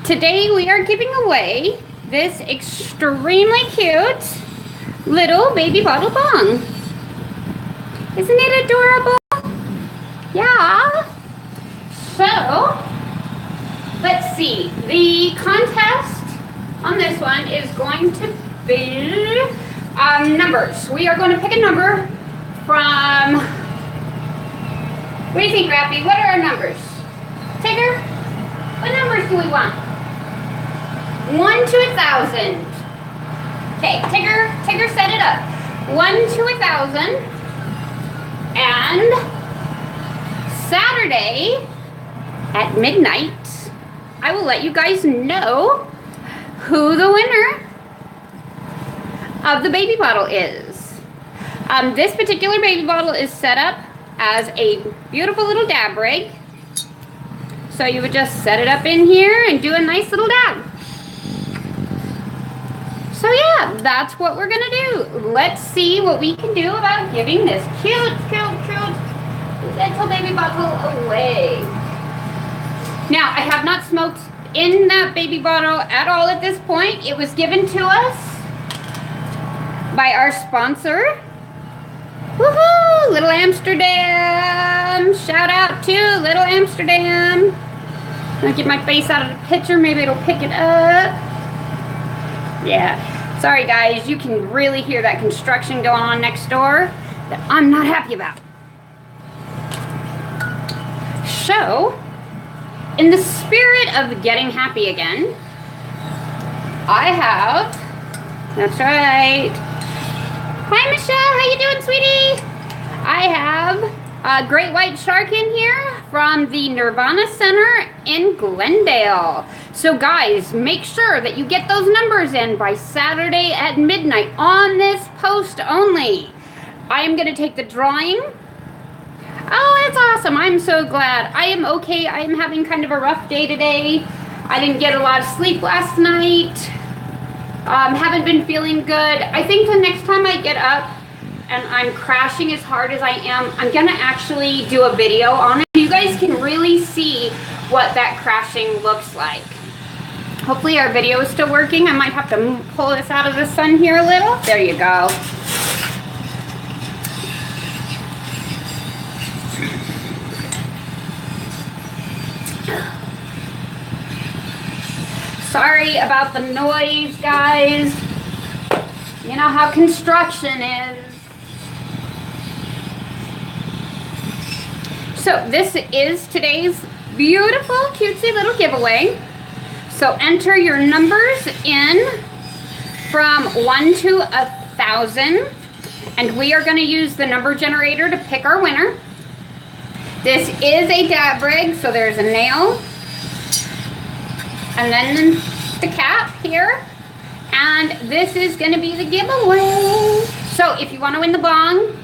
Today we are giving away this extremely cute little baby bottle Bong. Isn't it adorable? Yeah. So, let's see. The contest on this one is going to be numbers. We are going to pick a number from... What do you think, Rappy? What are our numbers? Tigger? What numbers do we want? 1 to 1,000. Okay, Tigger set it up. 1 to 1,000. And Saturday at midnight, I will let you guys know who the winner of the baby bottle is. This particular baby bottle is set up as a beautiful little dab rig. So you would just set it up in here and do a nice little dab. So yeah, that's what we're gonna do. Let's see what we can do about giving this cute little baby bottle away. Now, I have not smoked in that baby bottle at all at this point. It was given to us by our sponsor. Woohoo! Little Amsterdam! Shout out to Little Amsterdam. I'm gonna get my face out of the picture. Maybe it'll pick it up. Yeah. Sorry guys, you can really hear that construction going on next door that I'm not happy about. So, in the spirit of getting happy again, I have, that's right. Hi Michelle, how you doing, sweetie? I have a great white shark in here from the Nirvana Center in Glendale. So guys, make sure that you get those numbers in by Saturday at midnight on this post only. I am going to take the drawing. Oh, that's awesome. I'm so glad. I am okay. I am having kind of a rough day today. I didn't get a lot of sleep last night. Haven't been feeling good. I think the next time I get up and I'm crashing as hard as I am, I'm going to actually do a video on it. You guys can really see what that crashing looks like. Hopefully our video is still working. I might have to pull this out of the sun here a little. There you go. Sorry about the noise, guys. You know how construction is. So this is today's beautiful, cutesy little giveaway. So enter your numbers in from 1 to 1,000. And we are going to use the number generator to pick our winner. This is a dab rig, so there's a nail. And then the cap here. And this is going to be the giveaway. So if you want to win the Bong,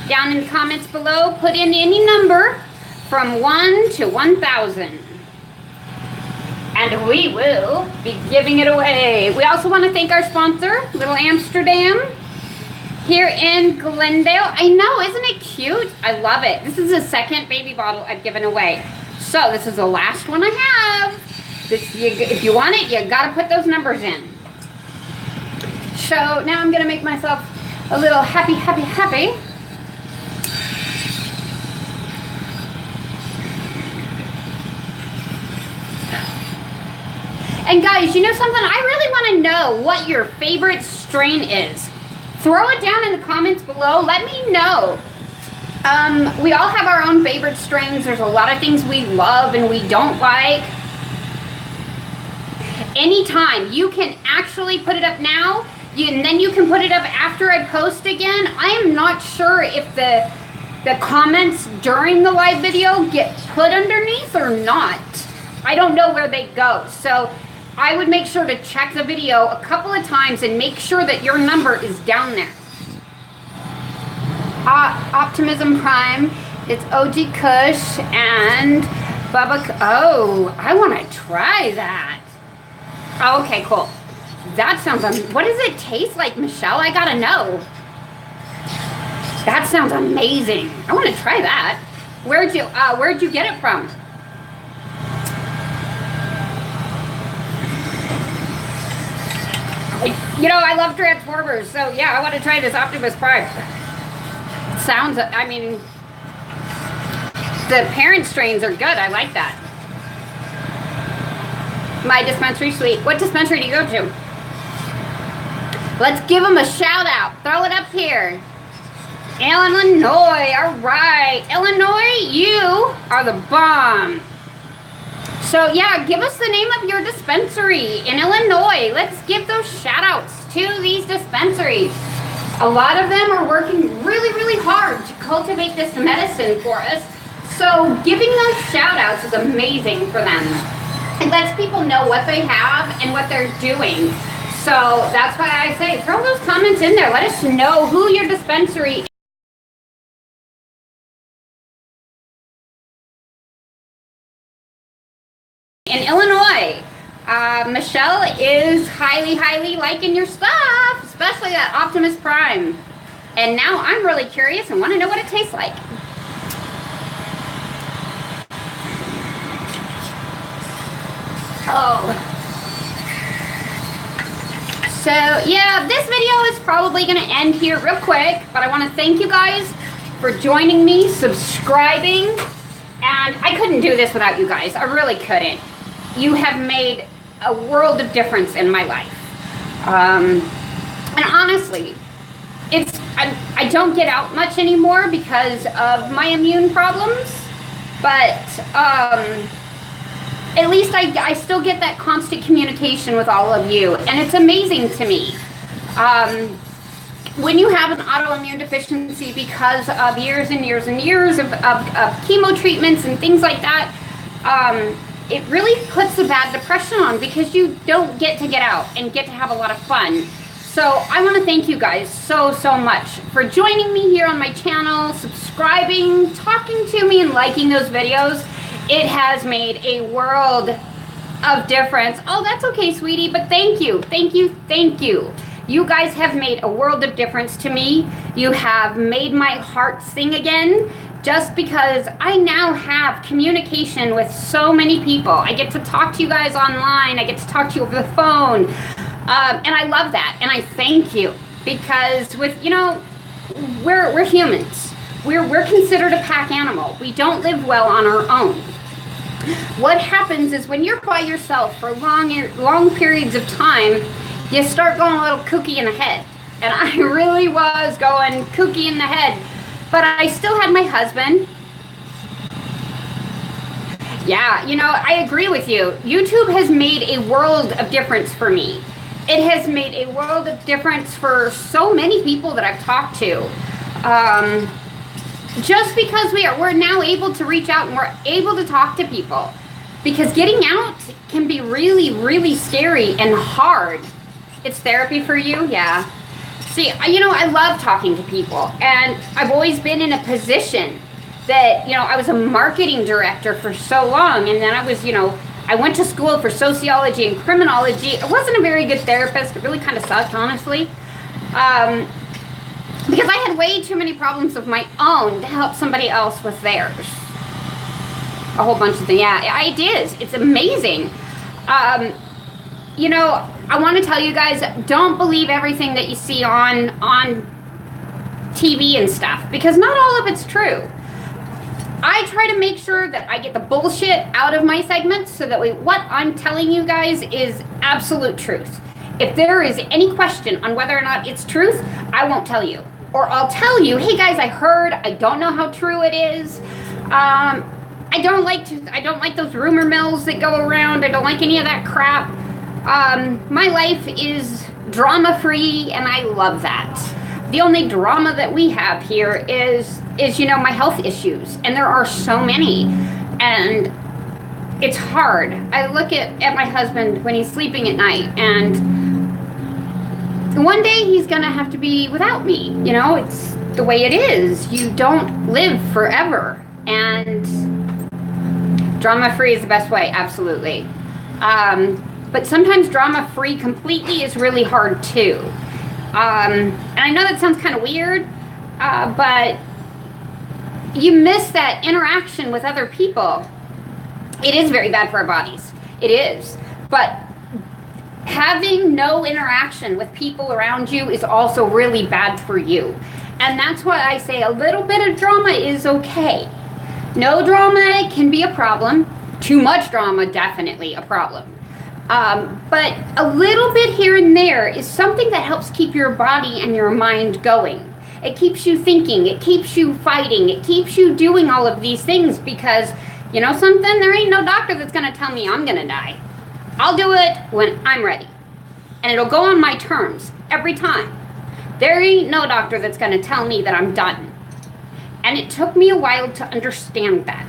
down in the comments below, put in any number from 1 to 1,000. And we will be giving it away. We also want to thank our sponsor, Little Amsterdam, here in Glendale. I know, isn't it cute? I love it. This is the second baby bottle I've given away. So this is the last one I have. If you want it, you got to put those numbers in. So now I'm going to make myself a little happy. And guys, you know something? I really want to know what your favorite strain is. Throw it down in the comments below. Let me know. We all have our own favorite strains. There's a lot of things we love and we don't like. Anytime. You can actually put it up now, and then you can put it up after I post again. I am not sure if the comments during the live video get put underneath or not. I don't know where they go. So I would make sure to check the video a couple of times and make sure that your number is down there. Optimism Prime, it's OG Kush and Bubba. Oh, I want to try that. Oh, okay, cool. That sounds, what does it taste like, Michelle? I gotta know. That sounds amazing. I want to try that. Where'd you get it from? You know, I love Transformers, so yeah, I want to try this Optimus Prime. Sounds, I mean, the parent strains are good. I like that. My dispensary suite. What dispensary do you go to? Let's give them a shout out. Throw it up here. Illinois. All right. Illinois, you are the bomb. So yeah, give us the name of your dispensary in Illinois. Let's give those shout outs to these dispensaries. A lot of them are working really, really hard to cultivate this medicine for us. So giving those shout outs is amazing for them. It lets people know what they have and what they're doing. So that's why I say throw those comments in there. Let us know who your dispensary is. In Illinois, Michelle is highly liking your stuff, especially that Optimus Prime. And now I'm really curious and want to know what it tastes like. Oh. So yeah, this video is probably going to end here real quick, but I want to thank you guys for joining me, subscribing, and I couldn't do this without you guys. I really couldn't. You have made a world of difference in my life. And honestly, I don't get out much anymore because of my immune problems, but at least I still get that constant communication with all of you, and it's amazing to me. When you have an autoimmune deficiency because of years and years and years of chemo treatments and things like that, it really puts a bad depression on because you don't get to get out and get to have a lot of fun. So I want to thank you guys so much for joining me here on my channel, subscribing, talking to me, and liking those videos. It has made a world of difference. Oh, that's okay, sweetie, but thank you. You guys have made a world of difference to me. You have made my heart sing again, just because I now have communication with so many people. I get to talk to you guys online. I get to talk to you over the phone. And I love that. And I thank you, because with, you know, we're humans. We're considered a pack animal. We don't live well on our own. What happens is when you're by yourself for long periods of time, you start going a little kooky in the head. And I really was going kooky in the head. But I still had my husband. Yeah, you know, I agree with you. YouTube has made a world of difference for me. It has made a world of difference for so many people that I've talked to. Just because we're now able to reach out and we're able to talk to people. Because getting out can be really scary and hard. It's therapy for you, yeah. See, you know, I love talking to people, and I've always been in a position that, you know, I was a marketing director for so long, and then I was, you know, I went to school for sociology and criminology. I wasn't a very good therapist. It really kind of sucked, honestly, because I had way too many problems of my own to help somebody else with theirs. A whole bunch of things. Yeah, it is. It's amazing. You know, I want to tell you guys, don't believe everything that you see on TV and stuff, because not all of it's true. I try to make sure that I get the bullshit out of my segments so that what I'm telling you guys is absolute truth. If there is any question on whether or not it's truth, I won't tell you. Or I'll tell you, hey guys, I heard, I don't know how true it is. I don't like those rumor mills that go around. I don't like any of that crap. My life is drama-free, and I love that. The only drama that we have here is, you know, my health issues, and there are so many, and it's hard. I look at my husband when he's sleeping at night, and one day he's gonna have to be without me. You know, it's the way it is. You don't live forever, and drama-free is the best way, absolutely. But sometimes drama-free completely is really hard too. And I know that sounds kind of weird, but you miss that interaction with other people. It is very bad for our bodies. It is. But Having no interaction with people around you is also really bad for you. And that's why I say a little bit of drama is okay. No drama can be a problem. Too much drama, definitely a problem. But a little bit here and there is something that helps keep your body and your mind going. It keeps you thinking. It keeps you fighting. It keeps you doing all of these things because, you know something? There ain't no doctor that's going to tell me I'm going to die. I'll do it when I'm ready. And it'll go on my terms every time. There ain't no doctor that's going to tell me that I'm done. And it took me a while to understand that.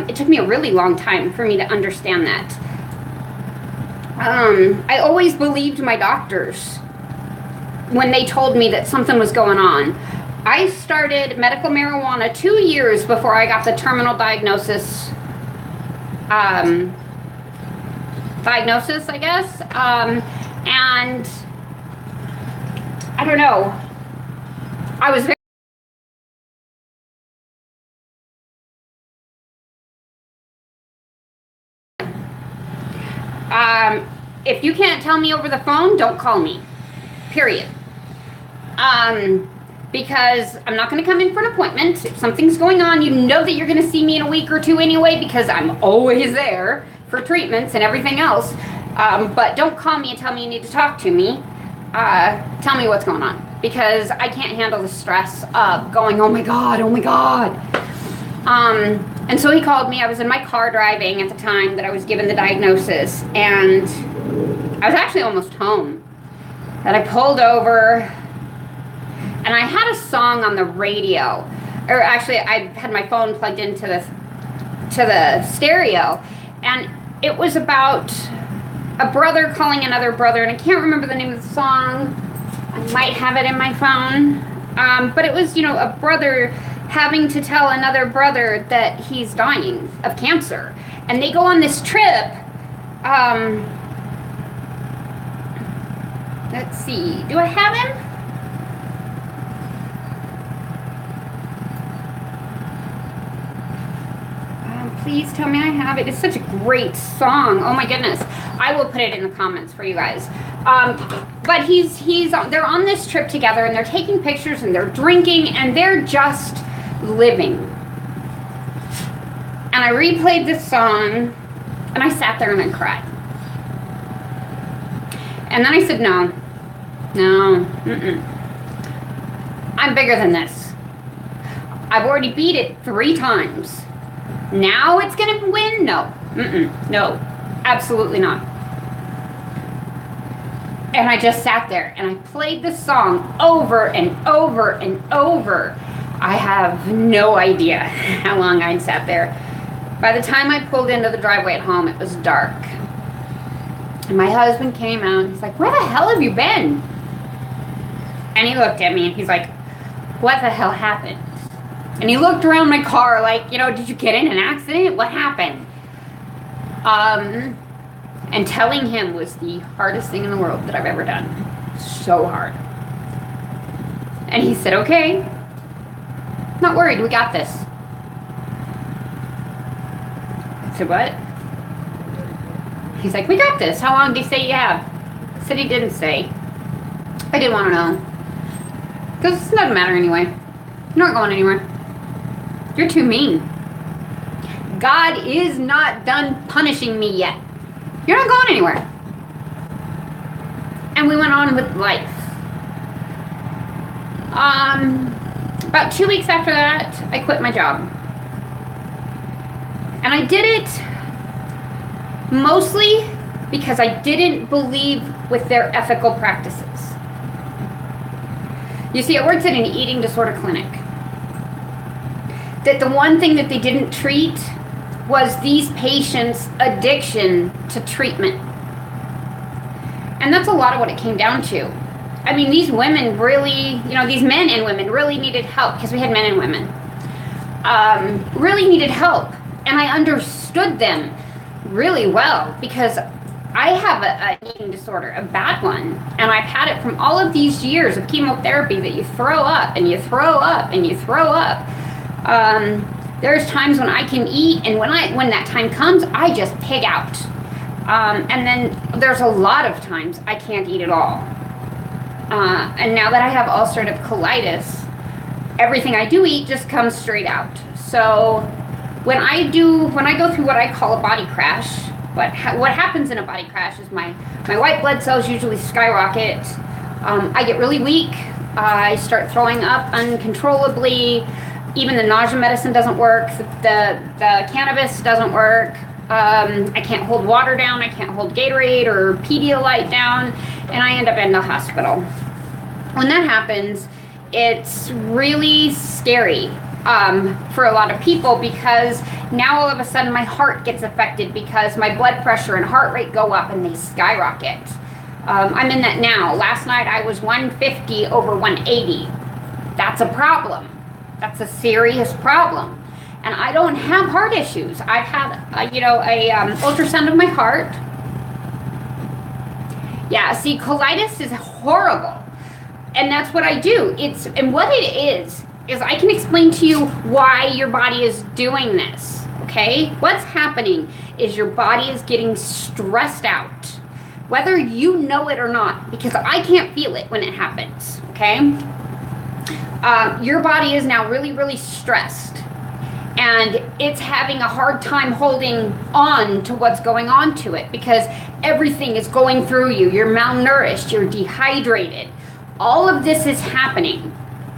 It took me a really long time for me to understand that. I always believed my doctors when they told me that something was going on. I started medical marijuana 2 years before I got the terminal diagnosis, I guess. And I don't know. I was very if you can't tell me over the phone, don't call me. Period. Because I'm not going to come in for an appointment. If something's going on, you know that you're going to see me in a week or two anyway because I'm always there for treatments and everything else. But don't call me and tell me you need to talk to me. Tell me what's going on because I can't handle the stress of going, oh my God. And so he called me. I was in my car driving at the time that I was given the diagnosis, and I was actually almost home. And I pulled over, and I had a song on the radio, or actually I had my phone plugged into the stereo, and it was about a brother calling another brother, and I can't remember the name of the song. I might have it in my phone, but it was, a brother having to tell another brother that he's dying of cancer. And they go on this trip. Let's see. Do I have him? Please tell me I have it. It's such a great song. Oh my goodness. I will put it in the comments for you guys. But they're on this trip together and they're taking pictures and they're drinking and they're just living. And I replayed this song and I sat there and I cried. And then I said, no, I'm bigger than this. I've already beat it 3 times. Now it's gonna win? No, no, absolutely not. And I just sat there and I played this song over and over and over. I have no idea how long I'd sat there. By the time I pulled into the driveway at home, it was dark. And my husband came out and he's like, where the hell have you been? And he looked at me and he's like, what the hell happened? And he looked around my car like, did you get in an accident? What happened? And telling him was the hardest thing in the world that I've ever done. So hard. And he said, okay. Not worried, we got this. I said, what? He's like, we got this. How long did he say you have? I said he didn't say. I didn't want to know. Because it doesn't matter anyway. You're not going anywhere. You're too mean. God is not done punishing me yet. You're not going anywhere. And we went on with life. About 2 weeks after that, I quit my job. And I did it mostly because I didn't believe with their ethical practices. You see, I worked at an eating disorder clinic. That the one thing that they didn't treat was these patients' addiction to treatment. And that's a lot of what it came down to. I mean, these women really, these men and women really needed help, because we had men and women, really needed help. And I understood them really well, because I have an eating disorder, a bad one. And I've had it from all of these years of chemotherapy that you throw up and you throw up and you throw up. There's times when I can eat, and when that time comes, I just pig out. And then there's a lot of times I can't eat at all. And now that I have ulcerative colitis, everything I do eat just comes straight out. So when I go through what I call a body crash, what happens in a body crash is my white blood cells usually skyrocket. I get really weak. I start throwing up uncontrollably. Even the nausea medicine doesn't work. The cannabis doesn't work. I can't hold water down. I can't hold Gatorade or Pedialyte down, and I end up in the hospital. When that happens, it's really scary for a lot of people, because now all of a sudden my heart gets affected because my blood pressure and heart rate go up and they skyrocket. I'm in that now. Last night I was 150 over 180. That's a problem. That's a serious problem. And I don't have heart issues. I've had, ultrasound of my heart. Yeah, see, colitis is horrible. And that's what I do. And what it is I can explain to you why your body is doing this, okay? What's happening is your body is getting stressed out, whether you know it or not, because I can't feel it when it happens, okay? Your body is now really, really stressed, and it's having a hard time holding on to what's going on to it, because everything is going through you. You're malnourished, you're dehydrated. All of this is happening,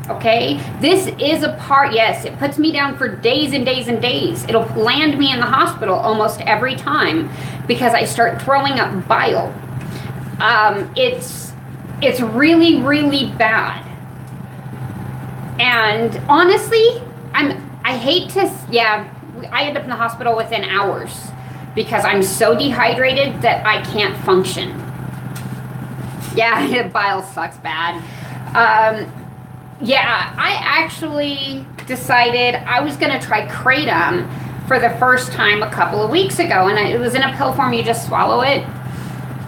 okay? This is a part, yes, it puts me down for days and days and days. It'll land me in the hospital almost every time because I start throwing up bile. It's really, really bad. And honestly, I hate to, I end up in the hospital within hours because I'm so dehydrated that I can't function. Yeah, bile sucks bad. I actually decided I was going to try Kratom for the first time a couple of weeks ago, and it was in a pill form. You just swallow it.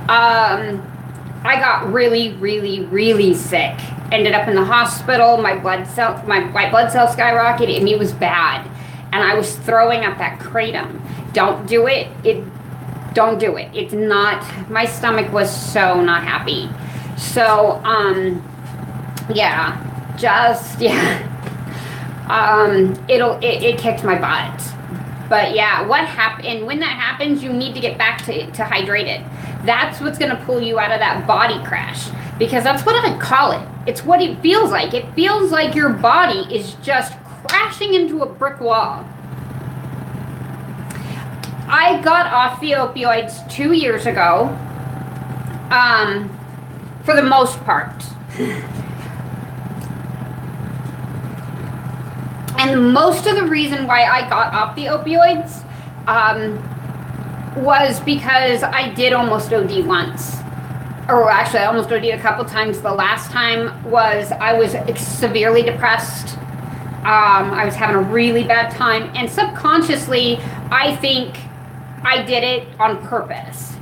I got really, really, really sick. Ended up in the hospital. My white blood cell skyrocketed, and it was bad. And I was throwing up that Kratom. Don't do it. Don't do it. It's not. My stomach was so not happy. So, it kicked my butt. But yeah, what happened? When that happens, you need to get back to hydrated. That's what's going to pull you out of that body crash, because that's what I call it. It's what it feels like. It feels like your body is just crashing into a brick wall. I got off the opioids 2 years ago, for the most part. And most of the reason why I got off the opioids was because I did almost OD once. Or actually, I almost OD'd a couple times. The last time was I was severely depressed. I was having a really bad time. And subconsciously, I think I did it on purpose.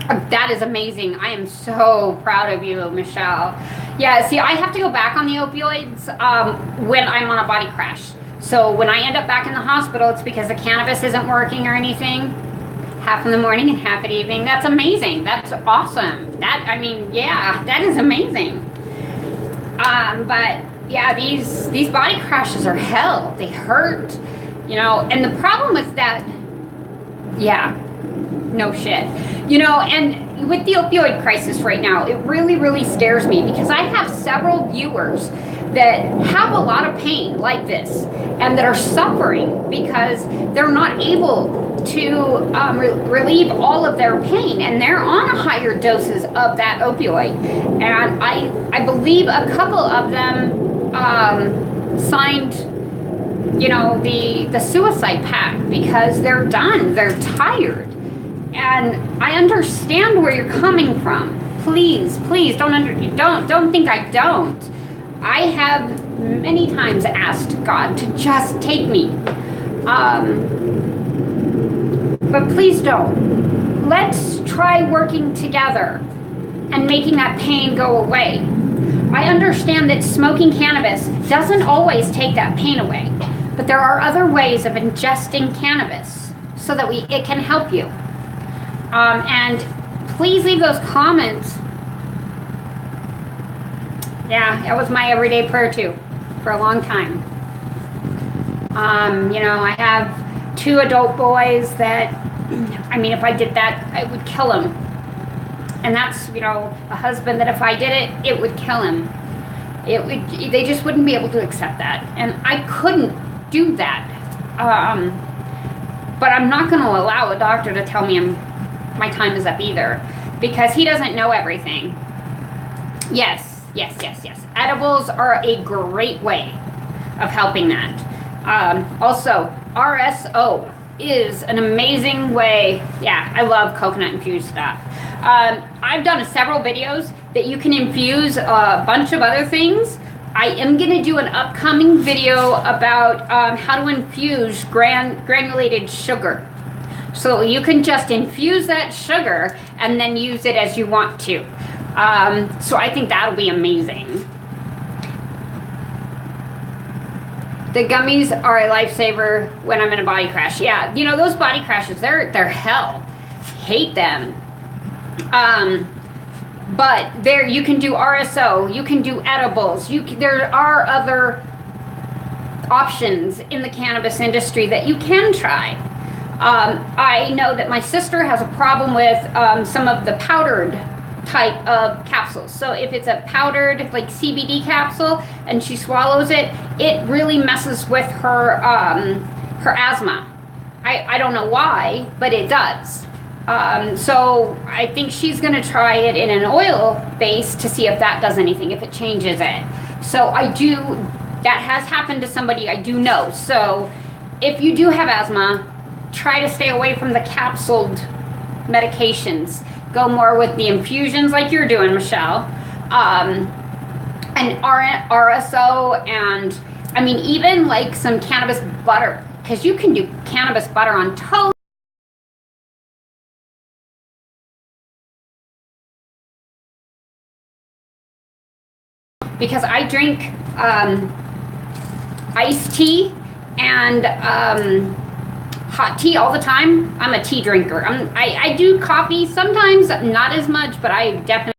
That is amazing. I am so proud of you, Michelle. Yeah, see, I have to go back on the opioids when I'm on a body crash. So when I end up back in the hospital, it's because the cannabis isn't working or anything. Half in the morning and half at evening. That's amazing. That's awesome. That is amazing. But yeah, these body crashes are hell. They hurt, and the problem with that, no shit. And with the opioid crisis right now, it really, really scares me, because I have several viewers that have a lot of pain like this and that are suffering because they're not able to relieve all of their pain, and they're on higher doses of that opioid. And I believe a couple of them signed the suicide pact because they're done, they're tired. And I understand where you're coming from. Please don't think I don't. I have many times asked God to just take me. But please don't. Let's try working together and making that pain go away. I understand that smoking cannabis doesn't always take that pain away, but there are other ways of ingesting cannabis so that it can help you. And please leave those comments. Yeah, that was my everyday prayer too, for a long time. You know, I have 2 adult boys that, I mean, if I did that, I would kill him. And that's, you know, a husband that if I did it, it would kill him. They just wouldn't be able to accept that. And I couldn't do that. But I'm not going to allow a doctor to tell me my time is up either, because he doesn't know everything. Yes. Edibles are a great way of helping that. Also, RSO is an amazing way. Yeah, I love coconut infused stuff. I've done several videos that you can infuse a bunch of other things. I am going to do an upcoming video about how to infuse granulated sugar. So you can just infuse that sugar and then use it as you want to. So I think that'll be amazing. The gummies are a lifesaver when I'm in a body crash. Yeah, you know, those body crashes, they're hell. Hate them. But there, you can do RSO, you can do edibles, there are other options in the cannabis industry that you can try. I know that my sister has a problem with some of the powdered type of capsules. So if it's a powdered like CBD capsule and she swallows it, it really messes with her her asthma. I don't know why, but it does. So I think she's going to try it in an oil base to see if that does anything, if it changes it. So that has happened to somebody I do know. So if you do have asthma, try to stay away from the capsuled medications. Go more with the infusions like you're doing, Michelle. And RSO, and I mean, even like some cannabis butter, because you can do cannabis butter on toast. Because I drink iced tea and hot tea all the time. I'm a tea drinker. I do coffee sometimes, not as much, but I definitely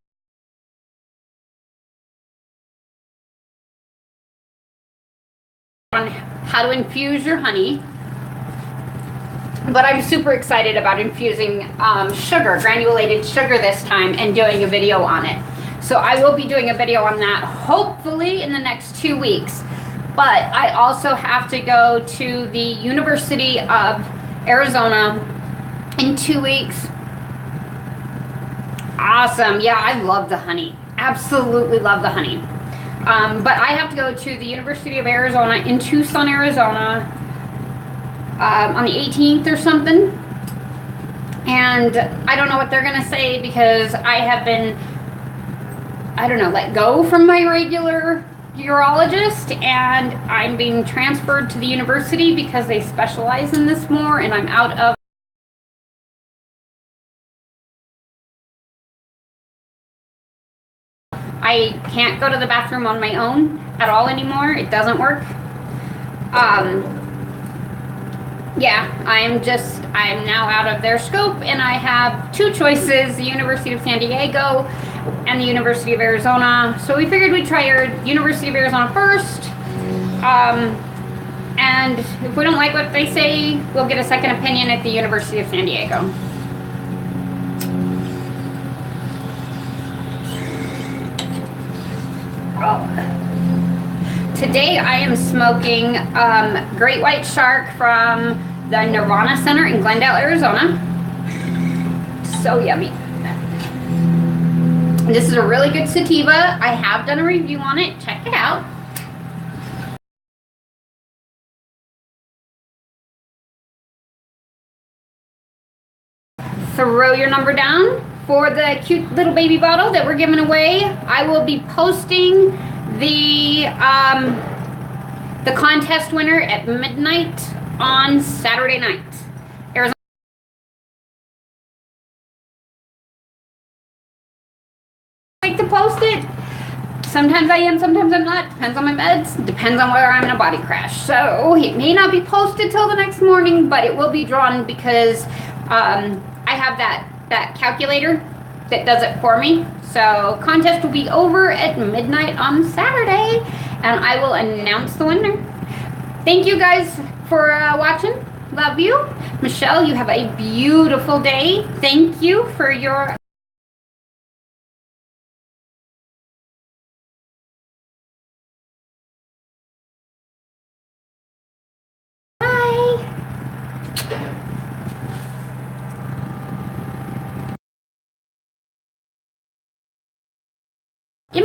on how to infuse your honey. But I'm super excited about infusing sugar, granulated sugar this time, and doing a video on it. So I will be doing a video on that hopefully in the next 2 weeks. But I also have to go to the University of Arizona in 2 weeks. Awesome. Yeah, I love the honey. Absolutely love the honey. But I have to go to the University of Arizona in Tucson, Arizona on the 18th or something. And I don't know what they're going to say because I have been, I don't know, let go from my regular urologist, and I'm being transferred to the university because they specialize in this more, and I'm out of I can't go to the bathroom on my own at all anymore. It doesn't work. Yeah, I'm now out of their scope, and I have 2 choices, the University of San Diego and the University of Arizona. So we figured we'd try our University of Arizona first. And if we don't like what they say, we'll get a second opinion at the University of San Diego. Today I am smoking Great White Shark from the Nirvana Center in Glendale, Arizona. So yummy. This is a really good sativa. I have done a review on it. Check it out. Throw your number down for the cute little baby bottle that we're giving away. I will be posting the contest winner at midnight on Saturday night. Arizona. I like to post it. Sometimes I am, sometimes I'm not. Depends on my meds. Depends on whether I'm in a body crash. So it may not be posted till the next morning, but it will be drawn because I have that that calculator that does it for me. So contest will be over at midnight on Saturday, and I will announce the winner. Thank you guys for watching. Love you. Michelle, you have a beautiful day. Thank you for your